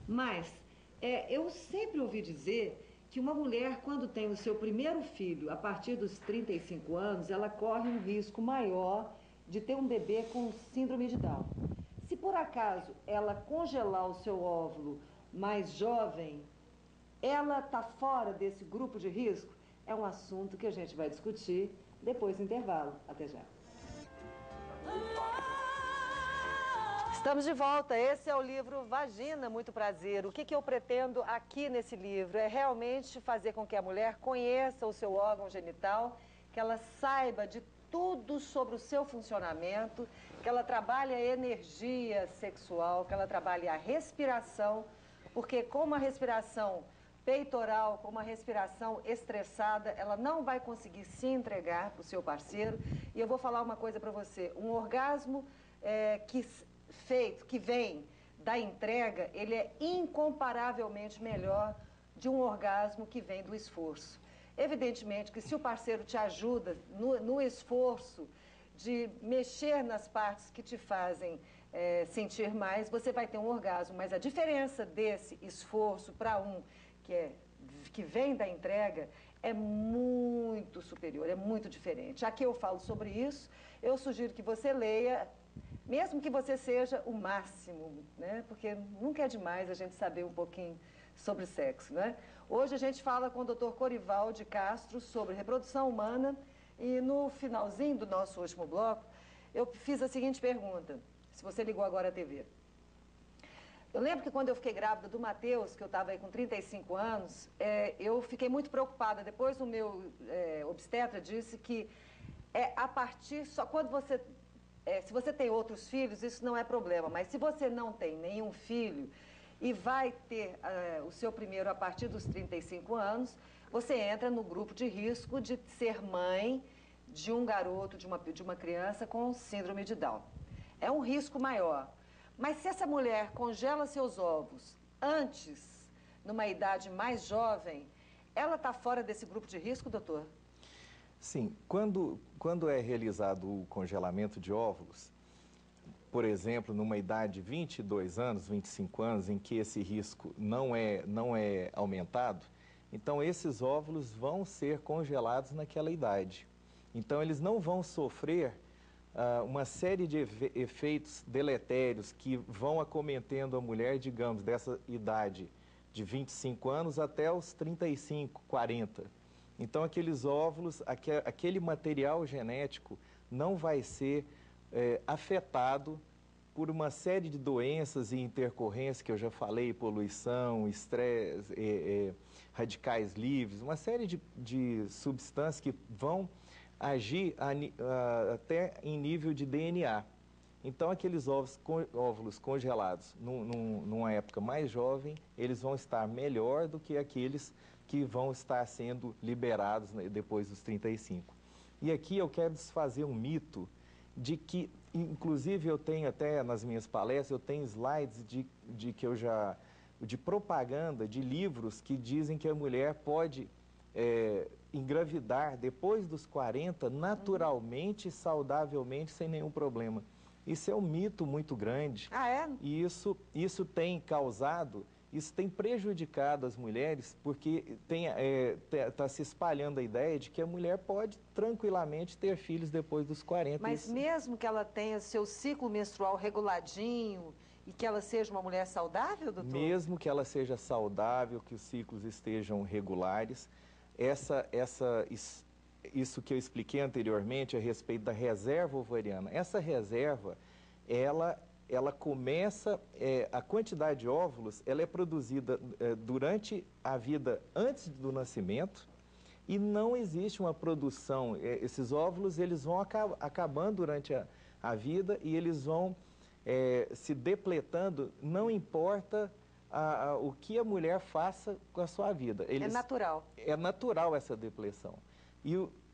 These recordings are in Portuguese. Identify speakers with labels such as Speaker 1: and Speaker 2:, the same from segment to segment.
Speaker 1: Mas eu sempre ouvi dizer que uma mulher, quando tem o seu primeiro filho, a partir dos 35 anos, ela corre um risco maior de ter um bebê com síndrome de Down. Se por acaso ela congelar o seu óvulo mais jovem, ela está fora desse grupo de risco? É um assunto que a gente vai discutir depois do intervalo. Até já. Estamos de volta. Esse é o livro Vagina, Muito Prazer. O que eu pretendo aqui nesse livro é realmente fazer com que a mulher conheça o seu órgão genital, que ela saiba de tudo sobre o seu funcionamento, que ela trabalhe a energia sexual, que ela trabalhe a respiração, porque com uma respiração peitoral, com uma respiração estressada, ela não vai conseguir se entregar para o seu parceiro. E eu vou falar uma coisa para você, um orgasmo que vem da entrega, ele é incomparavelmente melhor de um orgasmo que vem do esforço. Evidentemente que se o parceiro te ajuda no esforço de mexer nas partes que te fazem sentir mais, você vai ter um orgasmo. Mas a diferença desse esforço para um que vem da entrega é muito superior, é muito diferente. Aqui eu falo sobre isso, eu sugiro que você leia, mesmo que você seja o máximo, né? Porque nunca é demais a gente saber um pouquinho sobre sexo, né? Hoje a gente fala com o Dr. Corival de Castro sobre reprodução humana e no finalzinho do nosso último bloco, eu fiz a seguinte pergunta, se você ligou agora à TV. Eu lembro que quando eu fiquei grávida do Matheus, que eu estava aí com 35 anos, eu fiquei muito preocupada. Depois o meu obstetra disse que a partir, só quando você... se você tem outros filhos, isso não é problema. Mas se você não tem nenhum filho e vai ter o seu primeiro a partir dos 35 anos, você entra no grupo de risco de ser mãe de um garoto, de uma criança com síndrome de Down. É um risco maior. Mas se essa mulher congela seus ovos antes, numa idade mais jovem, ela está fora desse grupo de risco, doutor?
Speaker 2: Sim, quando é realizado o congelamento de óvulos, por exemplo, numa idade de 22 anos, 25 anos, em que esse risco não é aumentado, então esses óvulos vão ser congelados naquela idade. Então eles não vão sofrer uma série de efeitos deletérios que vão acometendo a mulher, digamos, dessa idade de 25 anos até os 35, 40. Então, aqueles óvulos, aquele material genético não vai ser afetado por uma série de doenças e intercorrências que eu já falei, poluição, estresse, radicais livres, uma série de substâncias que vão agir até em nível de DNA. Então, aqueles óvulos congelados numa época mais jovem, eles vão estar melhor do que aqueles que vão estar sendo liberados, né, depois dos 35. E aqui eu quero desfazer um mito de que, inclusive eu tenho até nas minhas palestras, eu tenho slides de propaganda de livros que dizem que a mulher pode engravidar depois dos 40 naturalmente, saudavelmente, sem nenhum problema. Isso é um mito muito grande.
Speaker 1: Ah, é?
Speaker 2: E isso tem causado, isso tem prejudicado as mulheres, porque está se espalhando a ideia de que a mulher pode tranquilamente ter filhos depois dos 40.
Speaker 1: Mas mesmo que ela tenha seu ciclo menstrual reguladinho e que ela seja uma mulher saudável, doutor?
Speaker 2: Mesmo que ela seja saudável, que os ciclos estejam regulares, isso que eu expliquei anteriormente a respeito da reserva ovariana, essa reserva, ela começa, a quantidade de óvulos, ela é produzida durante a vida antes do nascimento e não existe uma produção, esses óvulos, eles vão acabando durante a vida e eles vão se depletando, não importa o que a mulher faça com a sua vida.
Speaker 1: É natural.
Speaker 2: É natural essa depleção.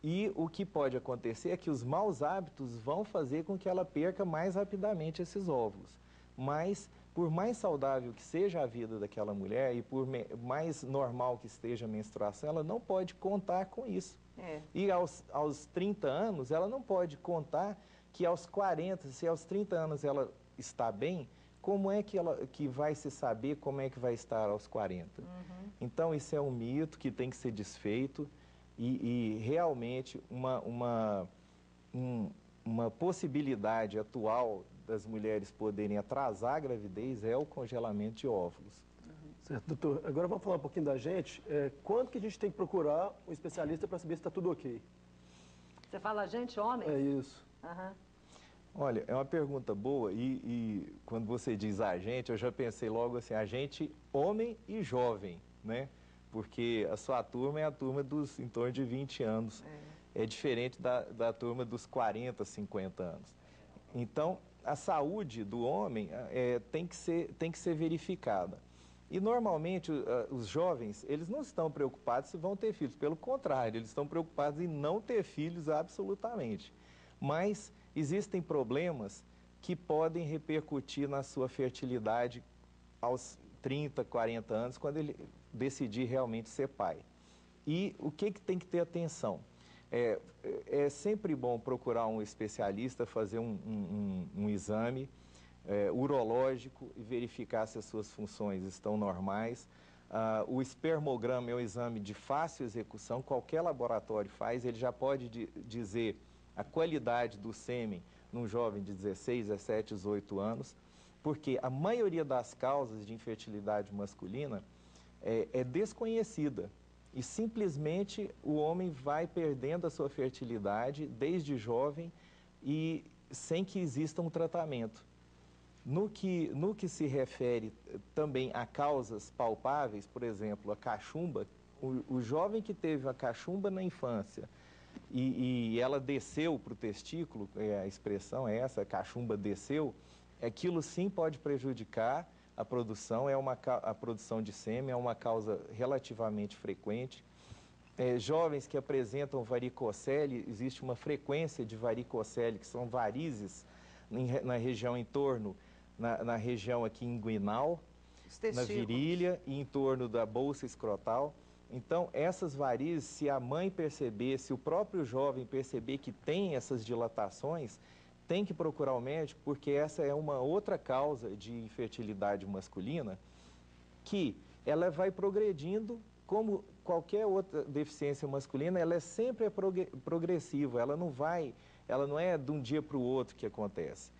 Speaker 2: E o que pode acontecer é que os maus hábitos vão fazer com que ela perca mais rapidamente esses óvulos. Mas, por mais saudável que seja a vida daquela mulher e por mais normal que esteja a menstruação, ela não pode contar com isso. E aos 30 anos, ela não pode contar que aos 40, se aos 30 anos ela está bem, como é que vai se saber como é que vai estar aos 40? Então, isso é um mito que tem que ser desfeito e realmente uma possibilidade atual das mulheres poderem atrasar a gravidez é o congelamento de óvulos.
Speaker 3: Certo, doutor. Agora vamos falar um pouquinho da gente. Quando que a gente tem que procurar um especialista para saber se está tudo ok?
Speaker 1: Você fala gente, homem?
Speaker 3: É isso.
Speaker 2: Olha, é uma pergunta boa e quando você diz a gente, eu já pensei logo assim, a gente homem e jovem, né? Porque a sua turma é a turma dos em torno de 20 anos. É diferente da turma dos 40, 50 anos. Então, a saúde do homem tem que ser verificada. E, normalmente, os jovens, eles não estão preocupados se vão ter filhos. Pelo contrário, eles estão preocupados em não ter filhos absolutamente. Mas existem problemas que podem repercutir na sua fertilidade aos 30, 40 anos, quando ele decidir realmente ser pai. E o que tem que ter atenção? É sempre bom procurar um especialista, fazer um exame urológico e verificar se as suas funções estão normais. O espermograma é um exame de fácil execução, qualquer laboratório faz, ele já pode dizer a qualidade do sêmen num jovem de 16, 17, 18 anos, porque a maioria das causas de infertilidade masculina é desconhecida. E simplesmente o homem vai perdendo a sua fertilidade desde jovem e sem que exista um tratamento. No que se refere também a causas palpáveis, por exemplo, a cachumba, o jovem que teve a cachumba na infância e ela desceu para o testículo, a expressão é essa, a cachumba desceu, aquilo sim pode prejudicar a produção, a produção de sêmen é uma causa relativamente frequente. Jovens que apresentam varicocele, existe uma frequência de varicocele, que são varizes na região em torno, na região aqui inguinal, na virilha e em torno da bolsa escrotal. Então, essas varizes, se a mãe perceber, se o próprio jovem perceber que tem essas dilatações, tem que procurar o médico, porque essa é uma outra causa de infertilidade masculina, que ela vai progredindo, como qualquer outra deficiência masculina, ela sempre progressiva, ela não é de um dia para o outro que acontece.